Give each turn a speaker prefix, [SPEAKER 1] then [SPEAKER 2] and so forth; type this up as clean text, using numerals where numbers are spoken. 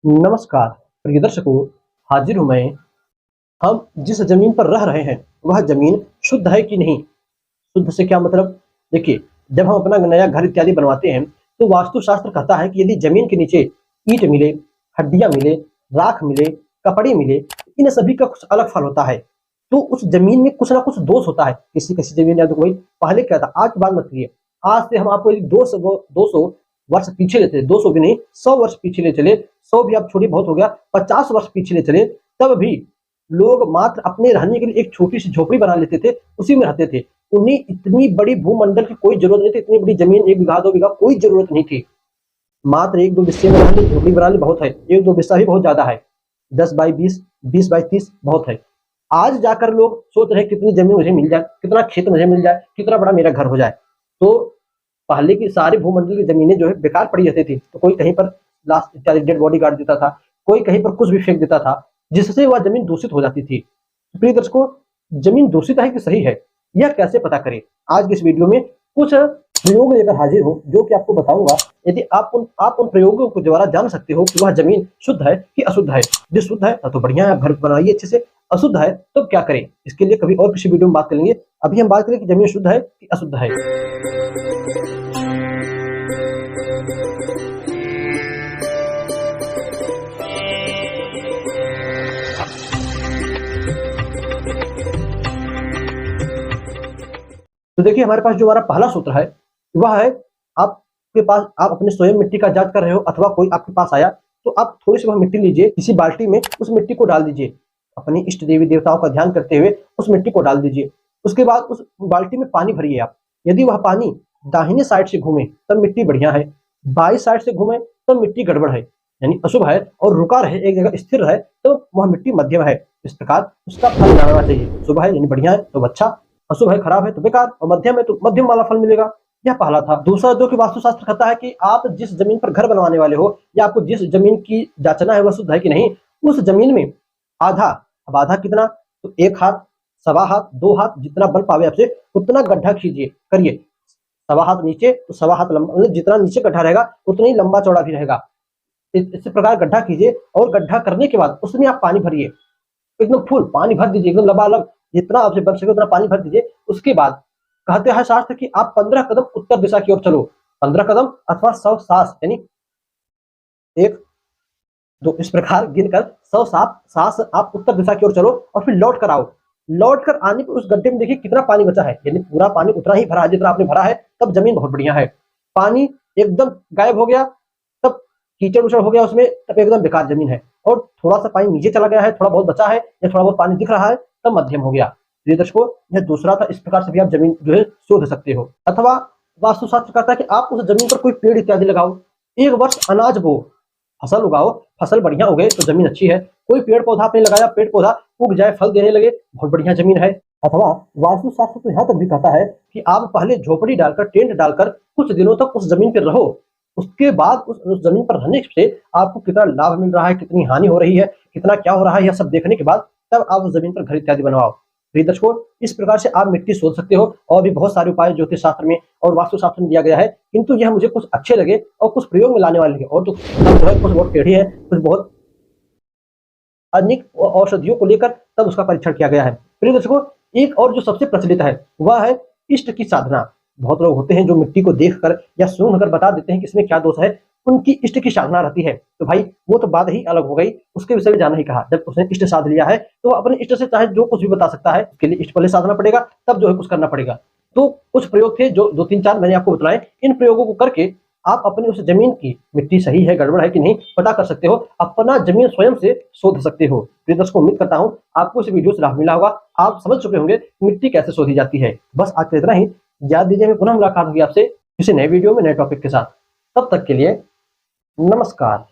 [SPEAKER 1] नमस्कार प्रिय दर्शकों, हाजिर हूं मैं। हम जिस जमीन पर रह रहे हैं वह जमीन शुद्ध है कि नहीं। शुद्ध से क्या मतलब? देखिए, जब हम अपना नया घर इत्यादि बनवाते हैं तो वास्तुशास्त्र कहता है कि यदि जमीन के नीचे ईंट मिले, हड्डियां मिले, राख मिले, कपड़े मिले, इन सभी का कुछ अलग फल होता है। तो उस जमीन में कुछ ना कुछ दोष होता है। किसी किसी जमीन या तो कोई पहले क्या था, आज की बात मत करिए। आज से हम आपको 200 वर्ष पीछे लेते, 200 भी नहीं, 100 वर्ष पीछे ले चले। 100 भी अब छोड़ी बहुत हो गया, 50 वर्ष पीछे ले चले, तब भी लोग मात्र अपने रहने के लिए एक छोटी सी झोपड़ी बना लेते थे, उसी में रहते थे। उन्हें इतनी बड़ी भूमंडल की कोई जरूरत नहीं थी, इतनी बड़ी जमीन 1 बीघा 2 बीघा कोई जरूरत नहीं थी। मात्र 1-2 बिस्से में रह ली, झोपड़ी बना ली, बहुत है। 1-2 बिस्सा भी बहुत ज्यादा है। 10 बाई 20, 20 बाई 30 बहुत है। आज जाकर लोग सोच रहे कितनी जमीन मुझे मिल जाए, कितना खेत मुझे मिल जाए, कितना बड़ा मेरा घर हो जाए। तो पहले की सारी भूमंडल की जमीनें जो है बेकार पड़ी रहती थी, तो कोई कहीं पर लाश इत्यादि डेड बॉडी गाड़ देता था, कोई कहीं पर कुछ भी फेंक देता था, जिससे वह जमीन दूषित हो जाती थी। प्रिय दर्शकों, जमीन दूषित है कि सही है, यह कैसे पता करें? आज की इस वीडियो में कुछ प्रयोग लेकर हाजिर हूँ, जो कि आपको बताऊंगा। यदि आप उन प्रयोगों के द्वारा जान सकते हो कि वह जमीन शुद्ध है कि अशुद्ध है। यदि शुद्ध है तो बढ़िया है, घर बनाइए अच्छे से। अशुद्ध है तो क्या करें, इसके लिए कभी और किसी वीडियो में बात करेंगे। अभी हम बात करें कि जमीन शुद्ध है कि अशुद्ध है। तो देखिए, हमारे पास जो हमारा पहला सूत्र है वह है, आपके पास आप अपने स्वयं मिट्टी का जांच कर रहे हो अथवा कोई आपके पास आया तो आप थोड़ी सी वह मिट्टी लीजिए, किसी बाल्टी में उस मिट्टी को डाल दीजिए। अपनी इष्ट देवी देवताओं का ध्यान करते हुए उस मिट्टी को डाल दीजिए। उसके बाद उस बाल्टी में पानी भरिए आप। यदि वह पानी दाहिने साइड से घूमे तब मिट्टी बढ़िया है, बाई साइड से घूमे तब मिट्टी गड़बड़ है, यानी अशुभ है। और रुका रहे, एक जगह स्थिर रहे तो वह मिट्टी मध्यम है। इस प्रकार उसका फल जानना चाहिए। शुभ है यानी बढ़िया है तो अच्छा, अशुभ है खराब है तो बेकार, और मध्यम है तो मध्यम वाला फल मिलेगा। यह पहला था। दूसरा, जो कि वास्तुशास्त्र कहता है कि आप जिस जमीन पर घर बनवाने वाले हो या आपको जिस जमीन की जांचना है वह शुद्ध है कि नहीं, उस जमीन में आधा, अब आधा कितना, तो 1 हाथ, सवा हाथ, 2 हाथ, जितना बन पावे आपसे उतना गड्ढा कीजिए, करिए। सवा हाथ नीचे तो सवा हाथ लंबा, मतलब जितना नीचे गड्ढा रहेगा उतना ही लंबा चौड़ा भी रहेगा। इस प्रकार गड्ढा कीजिए और गड्ढा करने के बाद उसमें आप पानी भरिए, एकदम फुल पानी भर दीजिए, एकदम लबालब, जितना आपसे बन सके उतना पानी भर दीजिए। उसके बाद कहते हैं शास्त्र कि आप 15 कदम उत्तर दिशा की ओर चलो। 15 कदम अथवा 100 सांस, यानी 1 2 इस प्रकार गिनकर 100 सांस आप उत्तर दिशा की ओर चलो और फिर लौट कर आओ। लौट कर आने पर उस गड्ढे में देखिए कितना पानी बचा है, यानी पूरा पानी उतना ही भरा है जितना आपने भरा है, तब जमीन बहुत बढ़िया है। पानी एकदम गायब हो गया, तब कीचड़ उचड़ हो गया उसमें, तब एकदम बेकार जमीन है। और थोड़ा सा पानी नीचे चला गया है, थोड़ा बहुत बचा है या थोड़ा बहुत पानी दिख रहा है, तब मध्यम हो गया। प्रिय दर्शकों, यह दूसरा था। इस प्रकार से भी आप जमीन जो है शोध सकते हो। अथवा वास्तुशास्त्र कहता है कि आप उस जमीन पर कोई पेड़ इत्यादि लगाओ, 1 वर्ष अनाज बो, फसल उगाओ, फसल बढ़िया उगे तो जमीन अच्छी है। कोई पेड़ पौधा आपने लगाया, पेड़ पौधा उग जाए, फल देने लगे, बहुत बढ़िया जमीन है। अथवा वास्तुशास्त्र तो यहाँ तक भी कहता है कि आप पहले झोपड़ी डालकर, टेंट डालकर कुछ दिनों तक उस जमीन पर रहो। उसके बाद उस जमीन पर रहने से आपको कितना लाभ मिल रहा है, कितनी हानि हो रही है, कितना क्या हो रहा है, यह सब देखने के बाद तब आप उस जमीन पर घर इत्यादि बनवाओ। प्रिय दर्शकों, इस प्रकार से आप मिट्टी सोच सकते हो। और भी बहुत सारे उपाय ज्योतिष शास्त्र में और वास्तुशास्त्र में दिया गया है, किंतु यह मुझे कुछ अच्छे लगे और कुछ प्रयोग में लाने वाले लगे। और तो जो है कुछ बहुत टेढ़ी है, कुछ बहुत अनेक औषधियों को लेकर तब उसका परीक्षण किया गया है। प्रिय दर्शकों, एक और जो सबसे प्रचलित है वह है इष्ट की साधना। बहुत लोग होते हैं जो मिट्टी को देखकर या सूंघकर बता देते हैं कि इसमें क्या दोष है, उनकी इष्ट की साधना रहती है। तो भाई वो तो बात ही अलग हो गई, उसके विषय में जाना ही कहा। जब उसने इष्ट साध लिया है तो अपने इष्ट से चाहे जो कुछ भी बता सकता है, उसके लिए इष्ट पहले साधना पड़ेगा, तब जो है कुछ करना पड़ेगा। तो कुछ प्रयोग थे जो 2-3-4 मैंने आपको बताए। इन प्रयोगों को करके आप अपनी उस जमीन की मिट्टी सही है, गड़बड़ है कि नहीं पता कर सकते हो, अपना जमीन स्वयं से शोध सकते हो। प्रिय दर्शकों, उम्मीद करता हूं आपको इस वीडियो से लाभ मिला होगा, आप समझ चुके होंगे मिट्टी कैसे शोधी जाती है। बस आज के इतना ही। याद दीजिए, मैं पुनः मुलाकात होगी आपसे किसी नए वीडियो में नए टॉपिक के साथ। तब तक के लिए नमस्कार।